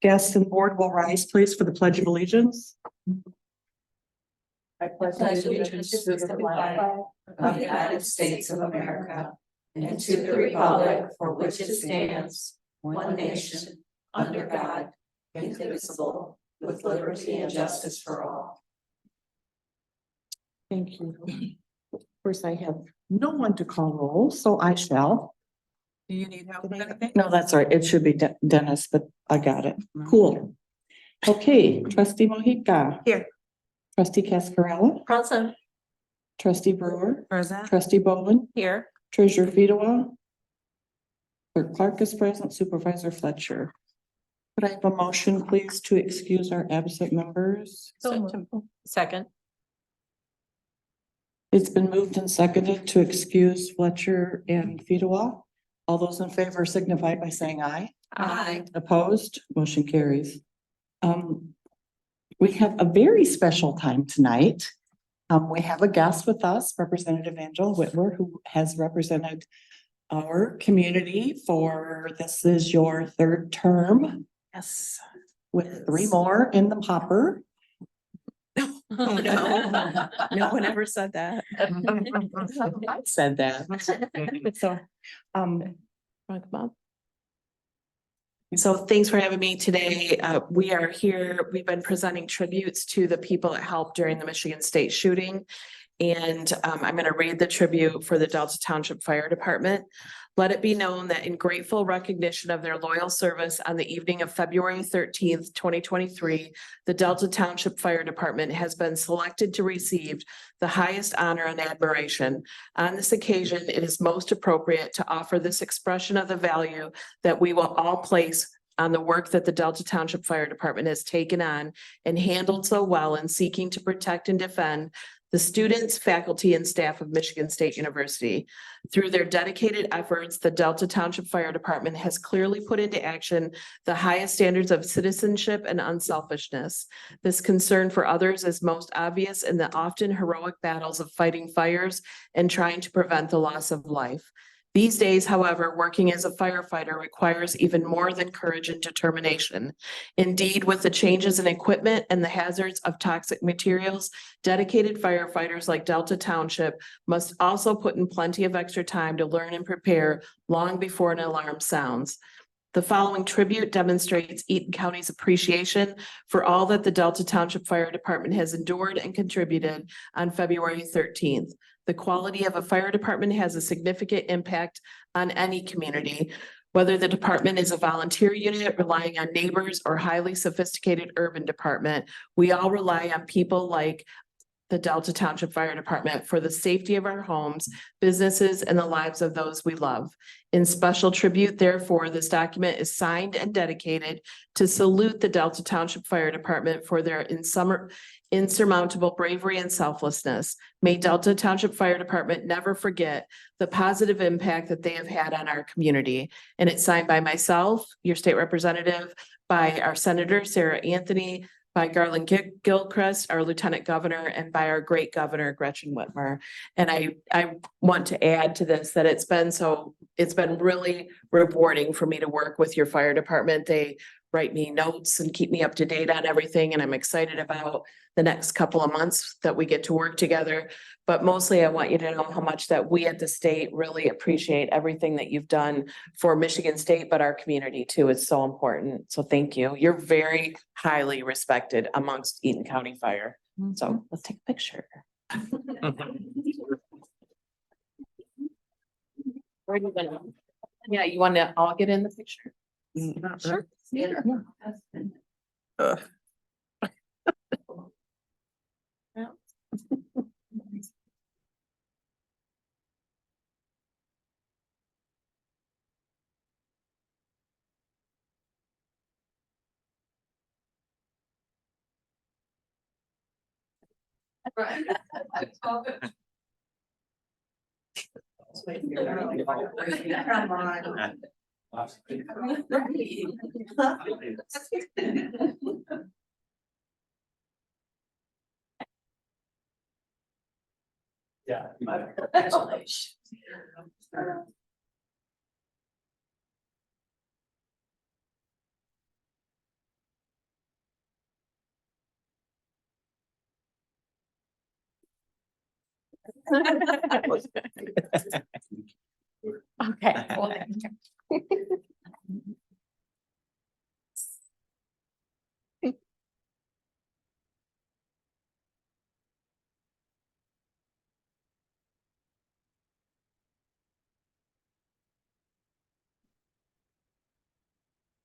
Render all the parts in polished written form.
Guests and board will rise, please, for the Pledge of Allegiance. I pledge allegiance to the flag of the United States of America and to the republic for which it stands, one nation, under God, indivisible, with liberty and justice for all. Thank you. Of course, I have no one to call roll, so I shall. Do you need help with anything? No, that's all right. It should be Dennis, but I got it. Cool. Okay, trustee Mojica. Here. Trustee Cascarella. Present. Trustee Brewer. Present. Trustee Bowman. Here. Treasurer Fedewa. Clerk Clark is present. Supervisor Fletcher. Could I have a motion, please, to excuse our absent members? Second. It's been moved and seconded to excuse Fletcher and Fedewa. All those in favor signify by saying aye. Aye. Opposed, motion carries. We have a very special time tonight. We have a guest with us, Representative Angela Whitmer, who has represented our community for, this is your third term. Yes. With 3 more in the popper. Oh, no. No one ever said that. I said that. So, So thanks for having me today. We are here. We've been presenting tributes to the people that helped during the Michigan State shooting. And I'm going to read the tribute for the Delta Township Fire Department. Let it be known that in grateful recognition of their loyal service on the evening of February 13th, 2023, the Delta Township Fire Department has been selected to receive the highest honor and admiration. On this occasion, it is most appropriate to offer this expression of the value that we will all place on the work that the Delta Township Fire Department has taken on and handled so well in seeking to protect and defend the students, faculty, and staff of Michigan State University. Through their dedicated efforts, the Delta Township Fire Department has clearly put into action the highest standards of citizenship and unselfishness. This concern for others is most obvious in the often heroic battles of fighting fires and trying to prevent the loss of life. These days, however, working as a firefighter requires even more than courage and determination. Indeed, with the changes in equipment and the hazards of toxic materials, dedicated firefighters like Delta Township must also put in plenty of extra time to learn and prepare long before an alarm sounds. The following tribute demonstrates Eaton County's appreciation for all that the Delta Township Fire Department has endured and contributed on February 13th. The quality of a fire department has a significant impact on any community, whether the department is a volunteer unit relying on neighbors or highly sophisticated urban department. We all rely on people like the Delta Township Fire Department for the safety of our homes, businesses, and the lives of those we love. In special tribute, therefore, this document is signed and dedicated to salute the Delta Township Fire Department for their insurmountable bravery and selflessness. May Delta Township Fire Department never forget the positive impact that they have had on our community. And it's signed by myself, your state representative, by our Senator, Sarah Anthony, by Garland Gilchrist, our Lieutenant Governor, and by our great Governor, Gretchen Whitmer. And I want to add to this that it's been really rewarding for me to work with your fire department. They write me notes and keep me up to date on everything. And I'm excited about the next couple of months that we get to work together. But mostly I want you to know how much that we at the state really appreciate everything that you've done for Michigan State, but our community too. It's so important. So thank you. You're very highly respected amongst Eaton County Fire. So let's take a picture. Where do you want to? Yeah, you want to all get in the picture? Sure. Yeah. Yeah. Okay.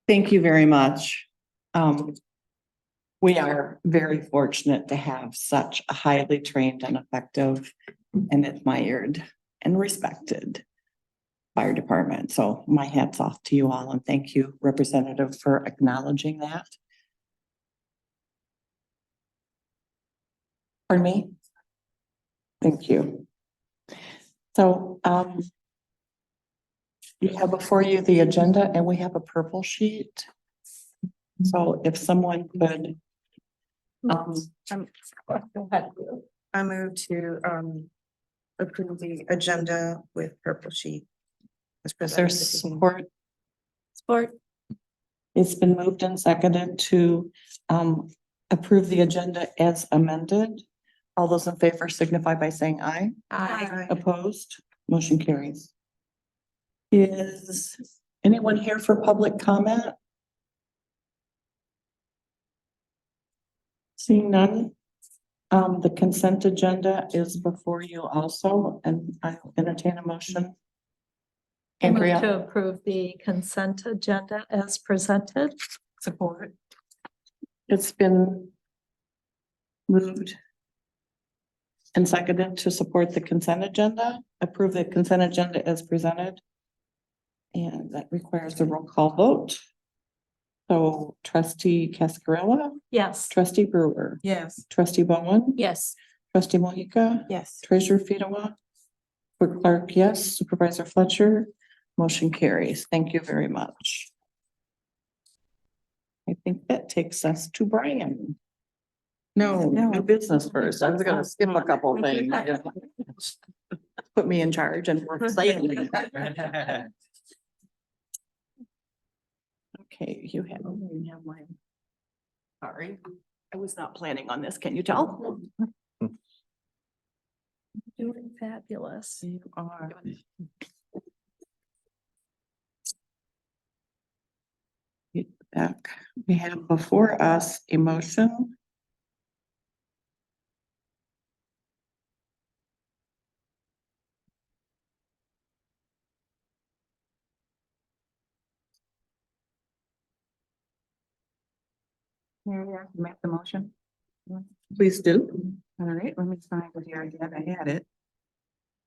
Thank you very much. We are very fortunate to have such a highly trained and effective and admired and respected fire department. So my hat's off to you all and thank you, Representative, for acknowledging that. Pardon me? Thank you. So, you have before you the agenda and we have a purple sheet. So if someone could, Go ahead. I move to approve the agenda with purple sheet. As is there presented this evening. support? Support. It's been moved and seconded to approve the agenda as amended. All those in favor signify by saying aye. Aye. Opposed, motion carries. Is anyone here for public comment? Seeing none, the consent agenda is before you also, and I entertain a motion. I move Andrea, to approve the consent agenda as presented. support. It's been moved and seconded to support the consent agenda, approve the consent agenda as presented. And that requires a roll call vote. So trustee Cascarilla, Yes. trustee Brewer, Yes. trustee Bowen, Yes. trustee Mohica, Yes. treasurer Fedowa, clerk Clark, yes, supervisor Fletcher, motion carries. Thank you very much. I think that takes us to Brian. No, new business first. I was gonna skip a couple things. Put me in charge and we're saying. Okay, you have mine. Sorry, I was not planning on this. Can you tell? Doing fabulous. You are. Back, we have before us a motion. Make the motion. Please do. All right, let me find it here again. I had it.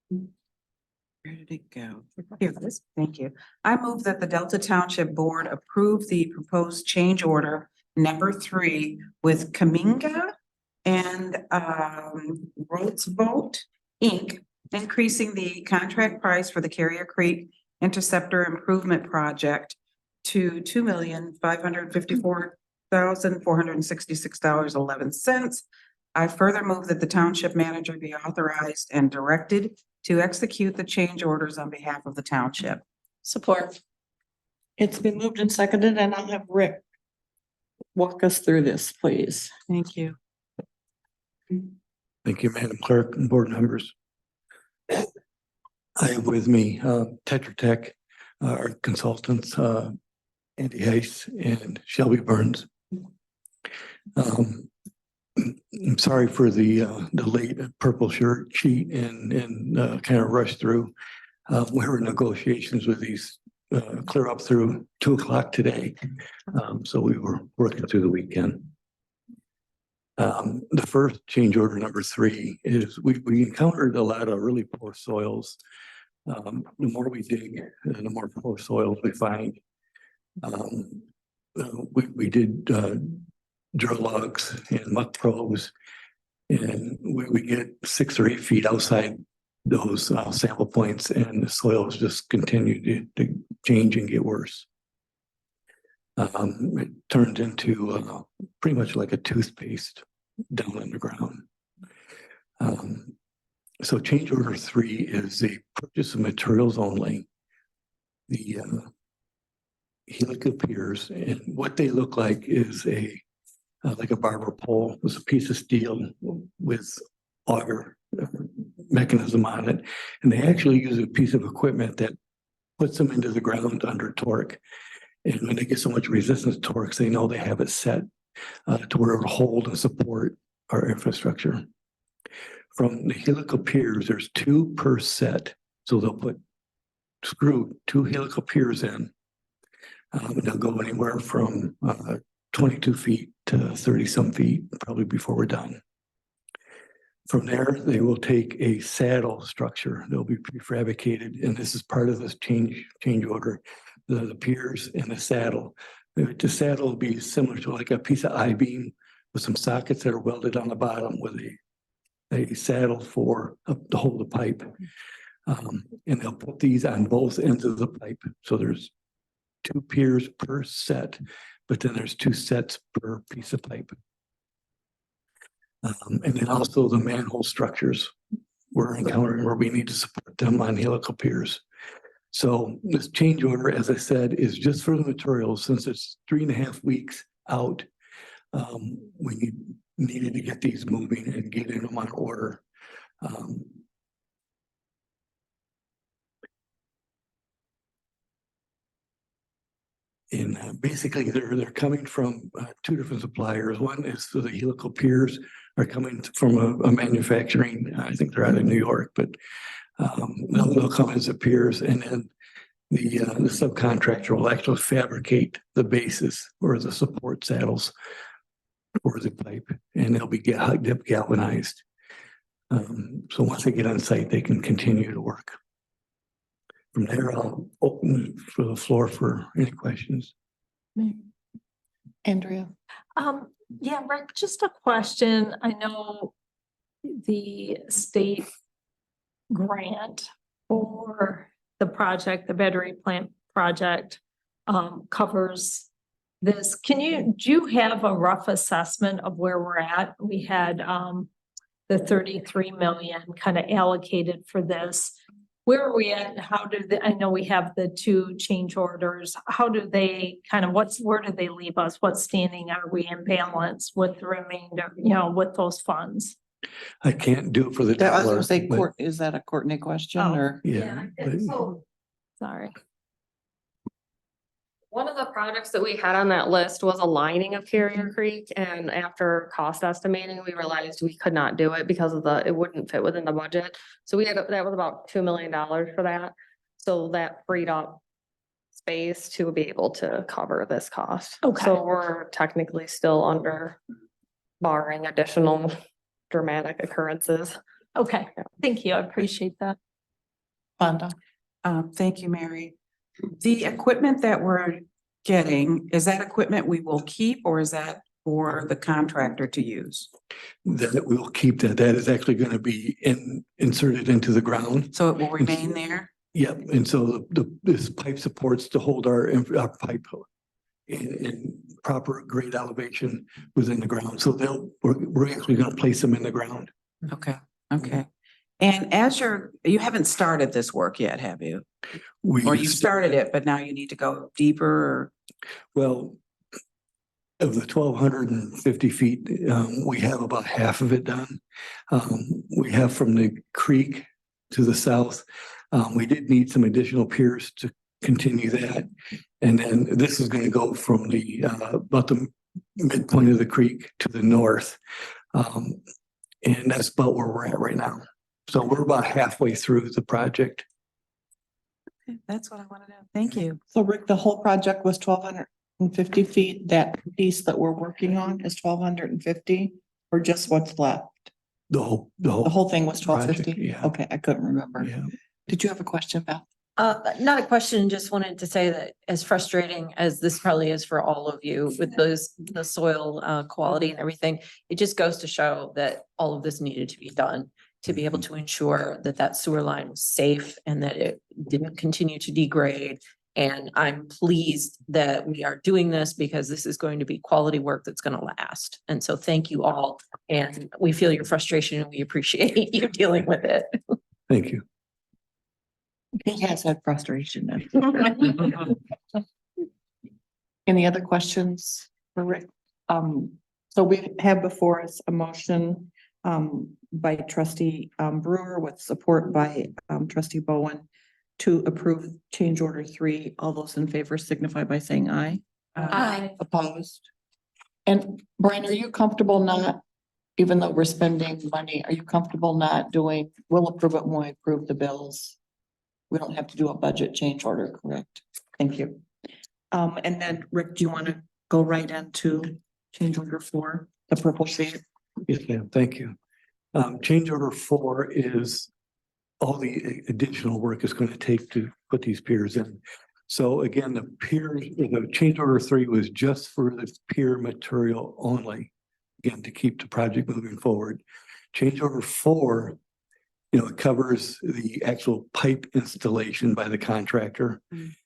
Where did it go? Here it is. Thank you. I move that the Delta Township Board approve the proposed change order number 3 with Kaminga and Roads Boat Inc., increasing the contract price for the Carrier Creek Interceptor Improvement Project to $2,554,466.11. I further move that the township manager be authorized and directed to execute the change orders on behalf of the township. Support. It's been moved and seconded, and I'll have Rick walk us through this, please. Thank you. Thank you, Madam Clerk and board members. I have with me Tetra Tech, our consultants, Andy Hayes and Shelby Burns. I'm sorry for the late purple shirt sheet and kind of rushed through. We were in negotiations with these clear up through 2 o'clock today. So we were working through the weekend. The first change order number 3 is we encountered a lot of really poor soils. The more we dig, the more poor soils we find. We did drill logs and muck probes, and we get 6 or 8 feet outside those sample points, and the soils just continue to change and get worse. It turned into pretty much like a toothpaste down in the ground. So change order 3 is a purchase of materials only. The helical piers, and what they look like is like a barber pole with a piece of steel with auger mechanism on it. And they actually use a piece of equipment that puts them into the ground under torque. And when they get so much resistance torques, they know they have it set to where it'll hold and support our infrastructure. From the helical piers, there's 2 per set. So they'll screw 2 helical piers in. They'll go anywhere from 22 feet to 30 some feet, probably before we're done. From there, they will take a saddle structure. They'll be prefabricated, and this is part of this change order. The piers and the saddle. The saddle will be similar to like a piece of I-beam with some sockets that are welded on the bottom with a saddle to hold the pipe. And they'll put these on both ends of the pipe. So there's 2 piers per set, but then there's 2 sets per piece of pipe. And then also the manhole structures we're encountering where we need to support them on helical piers. So this change order, as I said, is just for the materials. Since it's 3.5 weeks out, we needed to get these moving and getting them on order. And basically, they're coming from 2 different suppliers. One is for the helical piers are coming from a manufacturing. I think they're out of New York, but they'll come as the piers, and then the subcontractor will actually fabricate the bases or the support saddles for the pipe, and they'll be galvanized. So once they get on site, they can continue to work. From there, I'll open for the floor for any questions. Andrea? Yeah, Rick, just a question. I know the state grant for the project, the battery plant project, covers this. Do you have a rough assessment of where we're at? We had, the 33 million kind of allocated for this. Where are we at? And I know we have the 2 change orders. How do they where do they leave us? What standing are we in balance with the remainder, with those funds? I can't do it for the I was dollar, gonna say, but is that a Courtney question Oh. or? yeah. but- So, sorry. One of the projects that we had on that list was a lining of Carrier Creek, and after cost estimating, we realized we could not do it because it wouldn't fit within the budget. So that was about $2 million for that. So that freed up space to be able to cover this cost. Okay. So we're technically still under, barring additional dramatic occurrences. Okay, thank you. I appreciate that. Fonda? Thank you, Mary. The equipment that we're getting, is that equipment we will keep, or is that for the contractor to use? That we'll keep that. That is actually going to be inserted into the ground. So it will remain there? Yep. And so this pipe supports to hold our pipe in proper grade elevation within the ground. So we're actually going to place them in the ground. Okay, okay. And as you haven't started this work yet, have you? Or you started it, but now you need to go deeper or? Well, of the 1,250 feet, we have about half of it done. We have from the creek to the south. We did need some additional piers to continue that. And then this is going to go from about the midpoint of the creek to the north. And that's about where we're at right now. So we're about halfway through the project. Okay, that's what I want to know. Thank you. So Rick, the whole project was 1,250 feet. That piece that we're working on is 1,250 or just what's left? The whole The whole thing was project, 1,250? yeah. Okay, I couldn't remember. Yeah. Did you have a question, Beth? Not a question, just wanted to say that as frustrating as this probably is for all of you with the soil quality and everything, it just goes to show that all of this needed to be done to be able to ensure that that sewer line was safe and that it didn't continue to degrade. And I'm pleased that we are doing this because this is going to be quality work that's going to last. And so thank you all. And we feel your frustration and we appreciate you dealing with it. Thank you. He has had frustration then. Any other questions for Rick? So we have before us a motion by trustee Brewer with support by trustee Bowen to approve change order 3. All those in favor signify by saying aye. Aye. Opposed? And Brian, are you comfortable not, even though we're spending money, are you comfortable not doing, we'll approve it when we approve the bills? We don't have to do a budget change order, correct? Thank you. And then Rick, do you want to go right into change order 4, the purple sheet? Yes, ma'am. Thank you. Change order 4 is all the additional work it's going to take to put these piers in. So again, the pier, the change order 3 was just for the pier material only. Again, to keep the project moving forward. Change order 4, it covers the actual pipe installation by the contractor.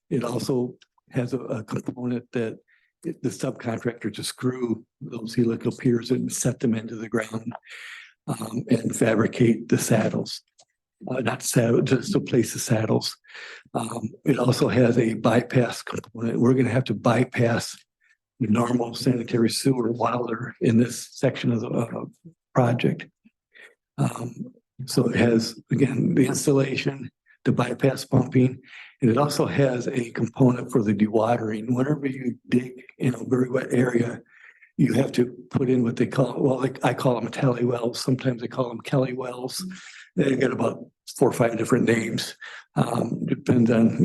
It also has a component that the subcontractor to screw those helical piers and set them into the ground and fabricate the saddles. Not saddle, just to place the saddles. It also has a bypass component. We're going to have to bypass the normal sanitary sewer while they're in this section of the project. So it has, again, the installation, the bypass pumping, and it also has a component for the dewatering. Whenever you dig in a very wet area, you have to put in what they call, well, I call them tally wells. Sometimes they call them Kelly wells. They got about 4 or 5 different names. Depends on,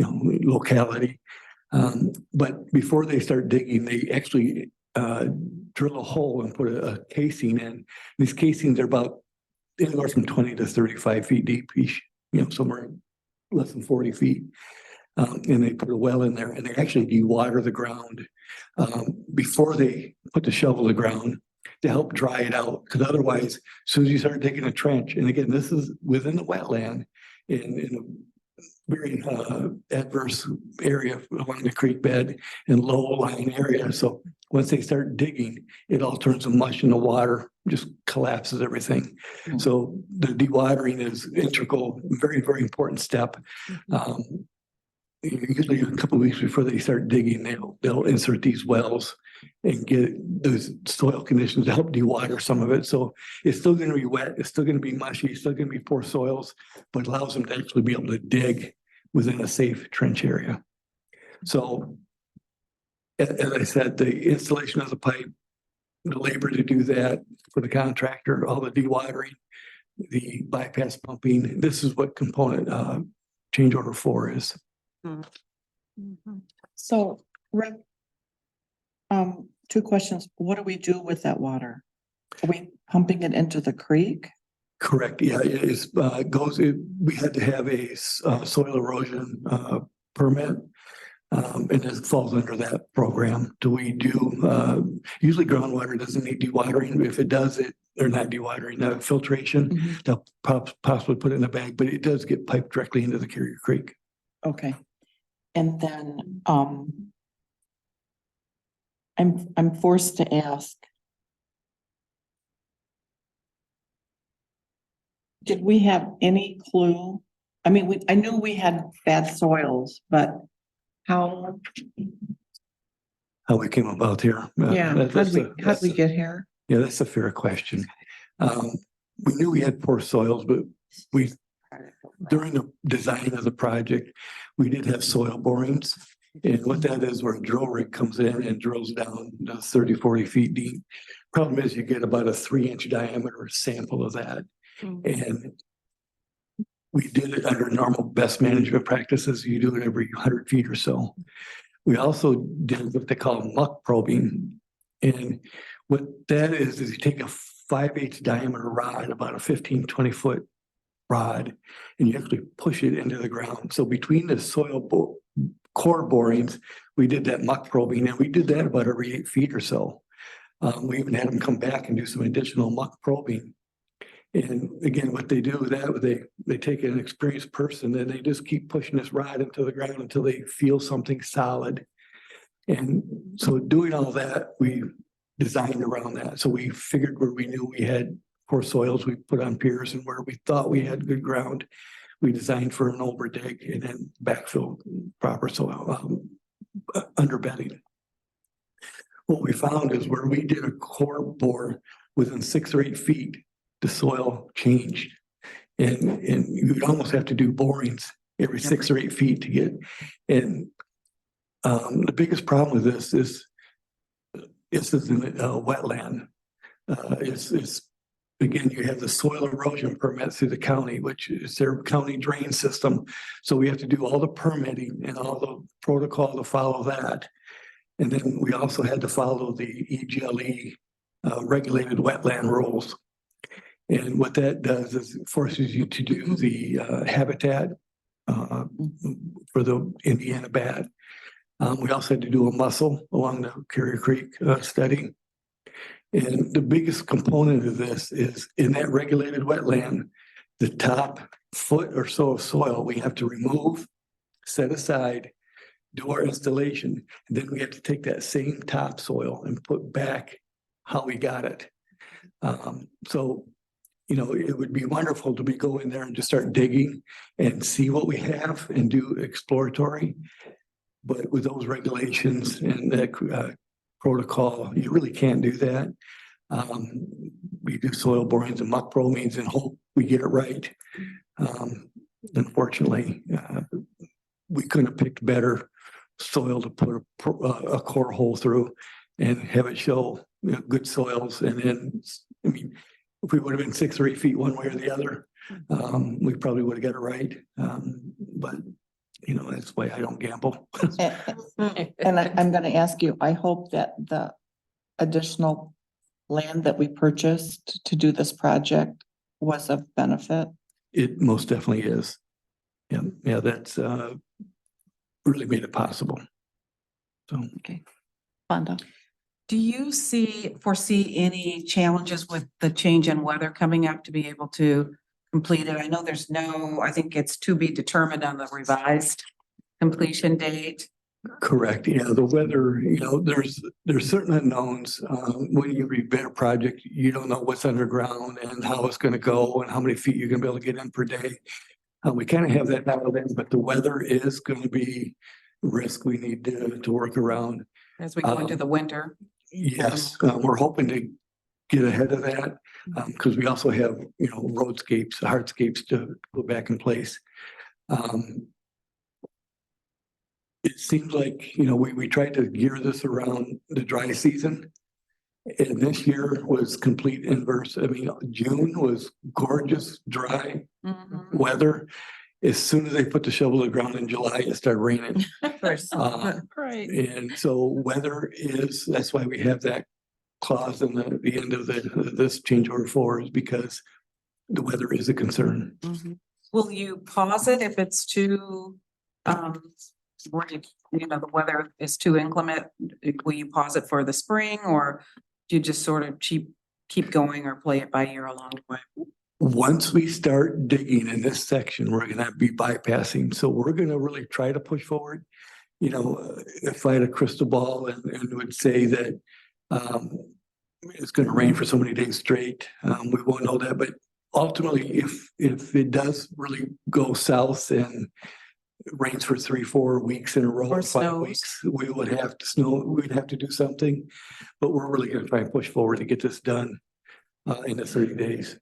locality. But before they start digging, they actually drill a hole and put a casing in. These casings are about anywhere from 20 to 35 feet deep each, somewhere less than 40 feet. And they put a well in there and they actually dewater the ground before they put the shovel in the ground to help dry it out. Because otherwise, as soon as you start digging a trench, and again, this is within the wetland in a very adverse area along the creek bed and low-lying area. So once they start digging, it all turns to mush and the water just collapses everything. So the dewatering is integral, very, very important step. Usually a couple of weeks before they start digging, they'll insert these wells and get those soil conditions to help dewater some of it. So it's still going to be wet, it's still going to be mushy, it's still going to be poor soils, but allows them to actually be able to dig within a safe trench area. So as I said, the installation of the pipe, the labor to do that for the contractor, all the dewatering, the bypass pumping, this is what component change order 4 is. So Rick, 2 questions. What do we do with that water? Are we pumping it into the creek? Correct. Yeah, it is, we had to have a soil erosion permit. And it falls under that program. Do we do, usually groundwater doesn't need dewatering. If it does, or not dewatering, filtration, they'll possibly put it in a bag, but it does get piped directly into the Carrier Creek. Okay. And then, I'm forced to ask. Did we have any clue? I mean, I knew we had bad soils, but how we came about here? how'd we get here? Yeah, that's a fair question. We knew we had poor soils, but during the design of the project, we did have soil borings. And what that is, where a drill rig comes in and drills down 30, 40 feet deep. Problem is you get about a 3-inch diameter sample of that. And we did it under normal best management practices. You do it every 100 feet or so. We also did what they call muck probing. And what that is you take a 5/8 diameter rod, about a 15, 20 foot rod, and you actually push it into the ground. So between the soil core borings, we did that muck probing, and we did that about every 8 feet or so. We even had them come back and do some additional muck probing. And again, what they do with that, they take an experienced person and they just keep pushing this rod into the ground until they feel something solid. And so doing all that, we designed around that. So we figured where we knew we had poor soils, we put on piers, and where we thought we had good ground, we designed for an over dig and then backfill proper soil, underbedding. What we found is where we did a core bore within 6 or 8 feet the soil change. And you'd almost have to do borings every 6 or 8 feet to get, and the biggest problem with this is in a wetland. It's again, you have the soil erosion permit through the county, which is their county drain system. So we have to do all the permitting and all the protocol to follow that. And then we also had to follow the EGLE regulated wetland rules. And what that does is it forces you to do the habitat for the Indiana bat. We also had to do a mussel along the Carrier Creek study. And the biggest component of this is in that regulated wetland, the top foot or so of soil we have to remove, set aside, do our installation, and then we have to take that same topsoil and put back how we got it. So, you know, it would be wonderful to go in there and just start digging and see what we have and do exploratory. But with those regulations and that protocol, you really can't do that. We do soil borings and muck bromines and hope we get it right. Unfortunately, we couldn't have picked better soil to put a core hole through and have it show, you know, good soils. And then, I mean, if we would have been 6 or 8 feet one way or the other, we probably would have got it right. But you know, that's why I don't gamble. And I'm gonna ask you, I hope that the additional land that we purchased to do this project was of benefit. It most definitely is. Yeah, that's really made it possible. So. Okay. Fonda. Do you foresee any challenges with the change in weather coming up to be able to complete it? I know I think it's to be determined on the revised completion date. Correct. Yeah, the weather, you know, there's certain unknowns. When you rebid a project, you don't know what's underground and how it's going to go and how many feet you're going to be able to get in per day. We kind of have that dialed in, but the weather is going to be risk we need to work around. As we go into the winter. Yes, we're hoping to get ahead of that because we also have, you know, roadscapes, hardscapes to go back in place. It seems like, you know, we tried to gear this around the dry season. And this year was complete inverse. I mean, June was gorgeous, dry weather. As soon as they put the shovel to the ground in July, it started raining. Right. And so weather that's why we have that clause in the end of this change order 4 is because the weather is a concern. Will you pause it if it's too, you know, the weather is too inclement? Will you pause it for the spring, or do you just sort of keep going or play it by ear along the way? Once we start digging in this section, we're going to be bypassing. So we're going to really try to push forward. You know, if I had a crystal ball and would say that it's going to rain for so many days straight, we won't know that. But ultimately, if it does really go south and it rains for 3-4 weeks in a row, Or 5 snows. weeks, we'd have to do something. But we're really going to try and push forward to get this done in the 30 days.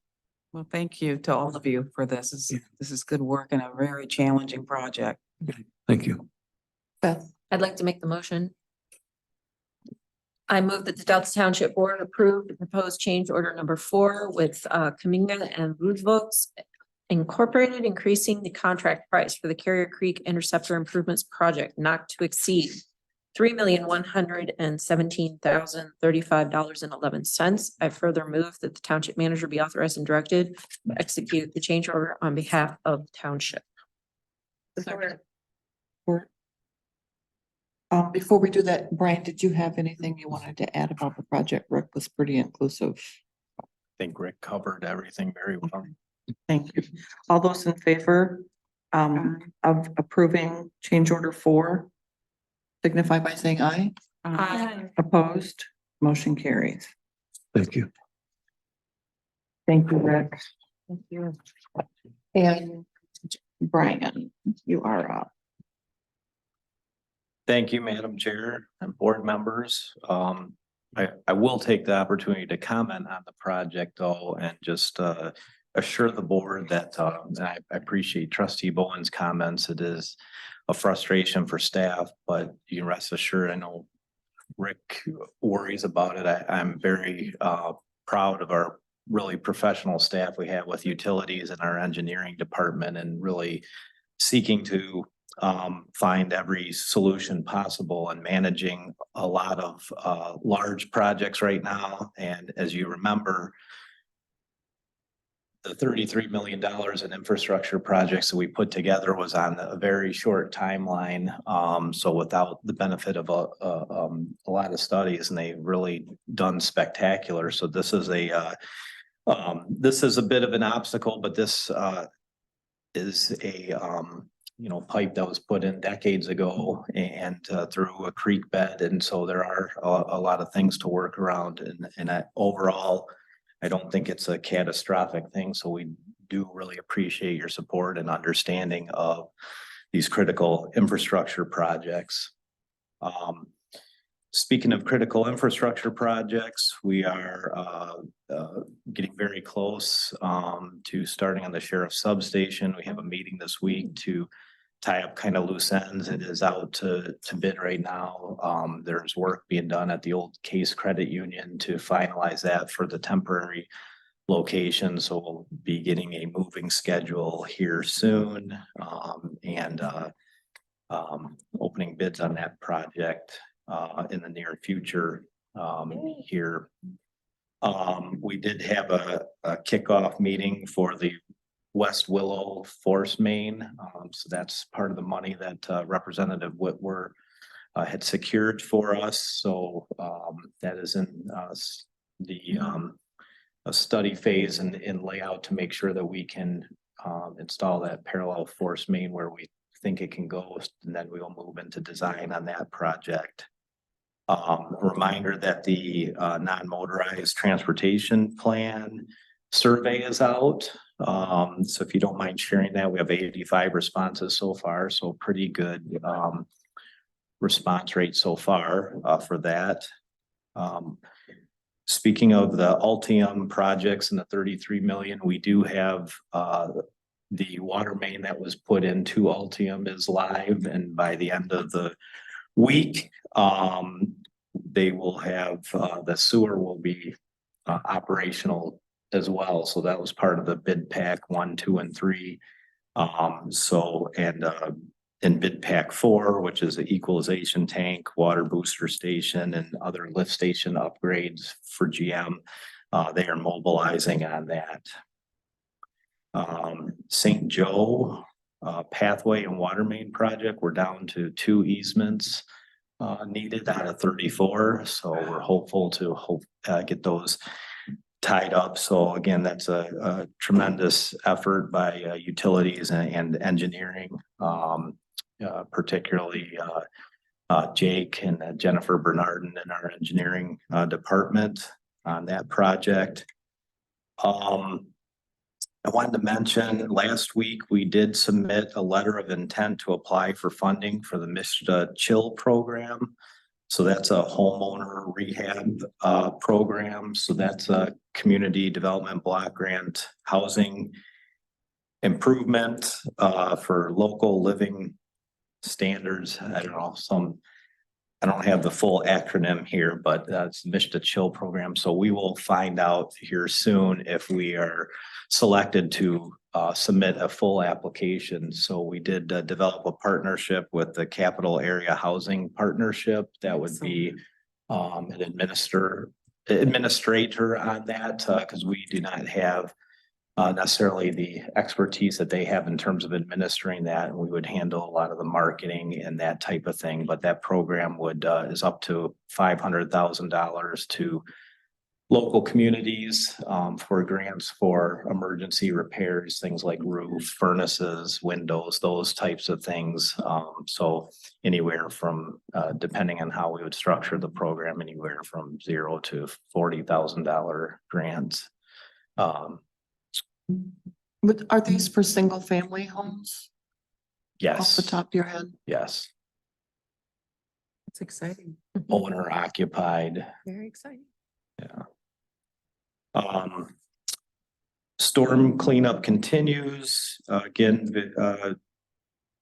Well, thank you to all of you for this. This is good work and a very challenging project. Thank you. Beth. I'd like to make the motion. I move that the Delta Township Board approve the proposed change order number 4 with Kaminga and Roosevelt Incorporated, increasing the contract price for the Carrier Creek Interceptor Improvements Project not to exceed $3,117,035.11. I further move that the township manager be authorized and directed to execute the change order on behalf of the township. Before we do that, Brian, did you have anything you wanted to add about the project? Rick was pretty inclusive. I think Rick covered everything very well. Thank you. All those in favor of approving change order 4, signify by saying aye. Opposed, motion carries. Thank you. Thank you, Rick. Thank you. And Brian, you are up. Thank you, Madam Chair and board members. I will take the opportunity to comment on the project though, and just assure the board that, and I appreciate trustee Bowen's comments. It is a frustration for staff, but you can rest assured, I know Rick worries about it. I'm very proud of our really professional staff we have with utilities and our engineering department, and really seeking to find every solution possible and managing a lot of large projects right now. And as you remember, the $33 million in infrastructure projects that we put together was on a very short timeline. So without the benefit of a lot of studies, and they've really done spectacular. So this is a bit of an obstacle, but this is a pipe that was put in decades ago and through a creek bed. And so there are a lot of things to work around, and overall, I don't think it's a catastrophic thing. So we do really appreciate your support and understanding of these critical infrastructure projects. Speaking of critical infrastructure projects, we are getting very close to starting on the sheriff's substation. We have a meeting this week to tie up kind of loose ends. It is out to bid right now. There's work being done at the old Case Credit Union to finalize that for the temporary location. So we'll be getting a moving schedule here soon, and opening bids on that project in the near future here. We did have a kickoff meeting for the West Willow Force Main. So that's part of the money that Representative Whitwer had secured for us. So that is in the a study phase and in layout to make sure that we can install that parallel force main where we think it can go, and then we will move into design on that project. A reminder that the non-motorized transportation plan survey is out. So if you don't mind sharing that, we have 85 responses so far. So pretty good response rate so far for that. Speaking of the Altium projects and the 33 million, we do have the water main that was put into Altium is live, and by the end of the week, they will have the sewer will be operational as well. So that was part of the bid pack 1, 2, and 3. In bid pack 4, which is the equalization tank, water booster station, and other lift station upgrades for GM, they are mobilizing on that. St. Joe pathway and water main project, we're down to 2 easements needed out of 34. So we're hopeful to get those tied up. So again, that's a tremendous effort by utilities and engineering, particularly Jake and Jennifer Bernardin in our engineering department on that project. I wanted to mention last week we did submit a letter of intent to apply for funding for the Mr. Chill program. So that's a homeowner rehab program. So that's a community development block grant housing improvement for local living standards. I don't know, I don't have the full acronym here, but it's the Mr. Chill program. So we will find out here soon if we are selected to submit a full application. So we did develop a partnership with the Capital Area Housing Partnership. That would be an administrator on that, because we do not have necessarily the expertise that they have in terms of administering that, and we would handle a lot of the marketing and that type of thing. But that program would is up to $500,000 to local communities for grants for emergency repairs, things like roof, furnaces, windows, those types of things. So anywhere from, depending on how we would structure the program, anywhere from $0 to $40,000 grants. But are these for single family homes? Off the Yes, top of your head? yes. It's exciting. owner occupied. Very exciting. Yeah. Storm cleanup continues.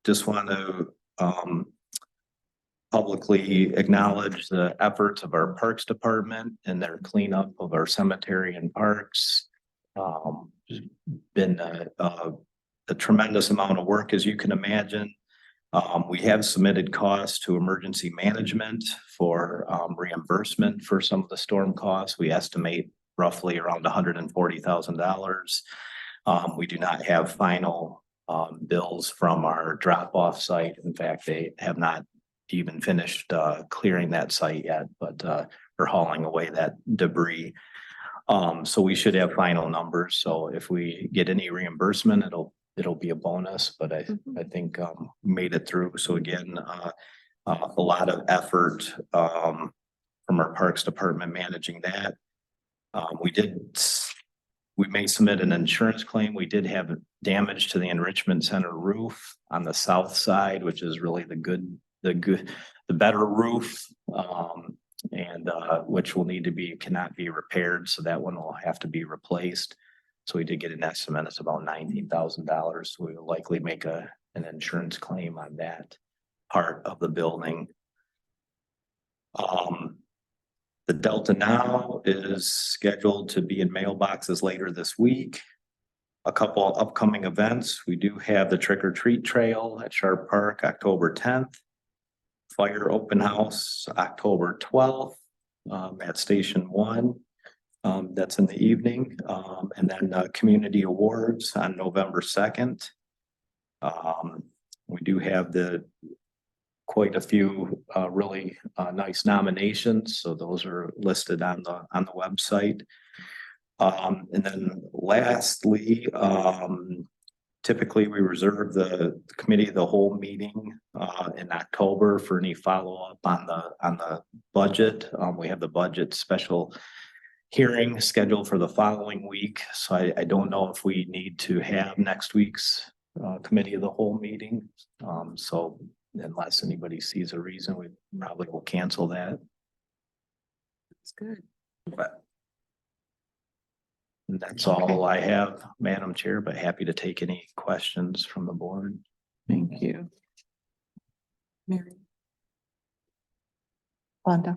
Just want to, publicly acknowledge the efforts of our Parks Department and their cleanup of our cemetery and parks. Been a tremendous amount of work, as you can imagine. We have submitted costs to emergency management for reimbursement for some of the storm costs. We estimate roughly around $140,000. We do not have final bills from our drop-off site. In fact, they have not even finished clearing that site yet, but we're hauling away that debris. So we should have final numbers. So if we get any reimbursement, it'll be a bonus, but I think we made it through. So again, a lot of effort from our Parks Department managing that. We may submit an insurance claim. We did have damage to the enrichment center roof on the south side, which is really the better roof, and which will need to cannot be repaired. So that one will have to be replaced. So we did get an estimate. It's about $19,000. So we will likely make an insurance claim on that part of the building. The Delta Now is scheduled to be in mailboxes later this week. A couple upcoming events. We do have the Trick or Treat Trail at Sharp Park, October 10th. Fire Open House, October 12th, at Station 1. That's in the evening. And then Community Awards on November 2nd. We do have quite a few really nice nominations. So those are listed on the website. And then lastly, typically we reserve the committee of the whole meeting in October for any follow-up on the budget. We have the budget special hearing scheduled for the following week. So I don't know if we need to have next week's committee of the whole meeting. So unless anybody sees a reason, we probably will cancel that. It's good. But that's all I have, Madam Chair, but happy to take any questions from the board. Thank you. Mary, Wanda.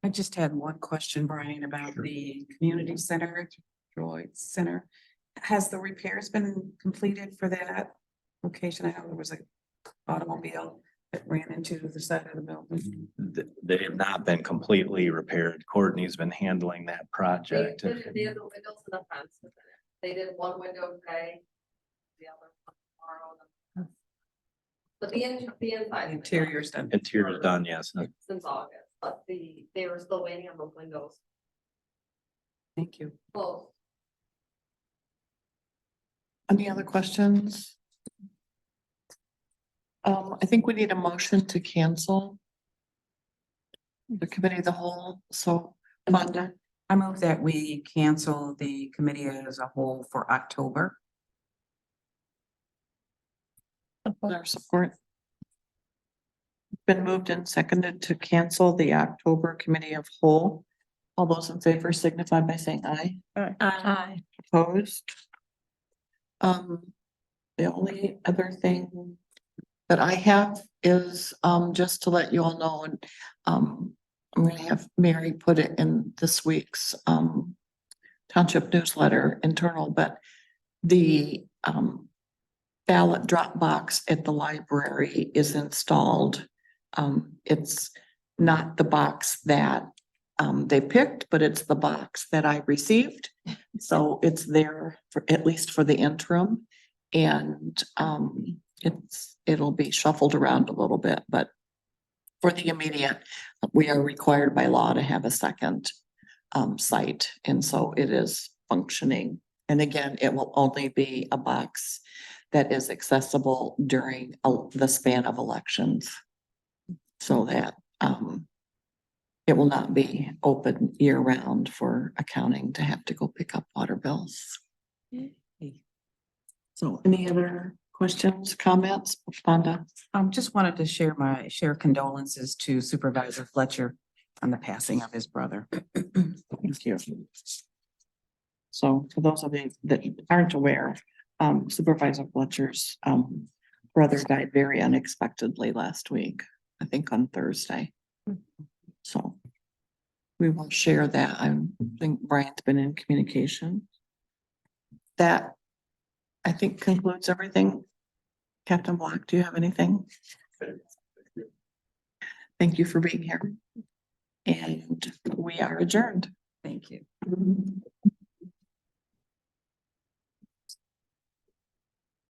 I just had one question, Brian, about the community center, Droid Center. Has the repairs been completed for that location? I know there was an automobile that ran into the side of the building. They have not been completely repaired. Courtney's been handling that project. They did the windows and the fence within it. They did one window today, the other one tomorrow. But the inside. Interior's done. Interior done, yes. Since August, but they were still waiting on those windows. Thank you. Close. Any other questions? I think we need a motion to cancel the committee of the whole. So Wanda, I move that we cancel the committee as a whole for October. their support. Been moved and seconded to cancel the October committee of whole. All those in favor signify by saying aye. Aye. Opposed? The only other thing that I have is, just to let you all know, and, I'm gonna have Mary put it in this week's, Township newsletter internal, but the, ballot drop box at the library is installed. It's not the box that, they picked, but it's the box that I received. So it's there for, at least for the interim. And it'll be shuffled around a little bit, but for the immediate, we are required by law to have a second site. And so it is functioning. And again, it will only be a box that is accessible during the span of elections. So that it will not be open year round for accounting to have to go pick up water bills. So any other Questions, comments, Fonda? Just wanted to share condolences to Supervisor Fletcher on the passing of his brother. Thank you. So for those of you that aren't aware, Supervisor Fletcher's brother died very unexpectedly last week, I think on Thursday. So we will share that. I think Brian's been in communication. That, I think, concludes everything. Captain Block, do you have anything? Thank you for being here. And we are adjourned. Thank you.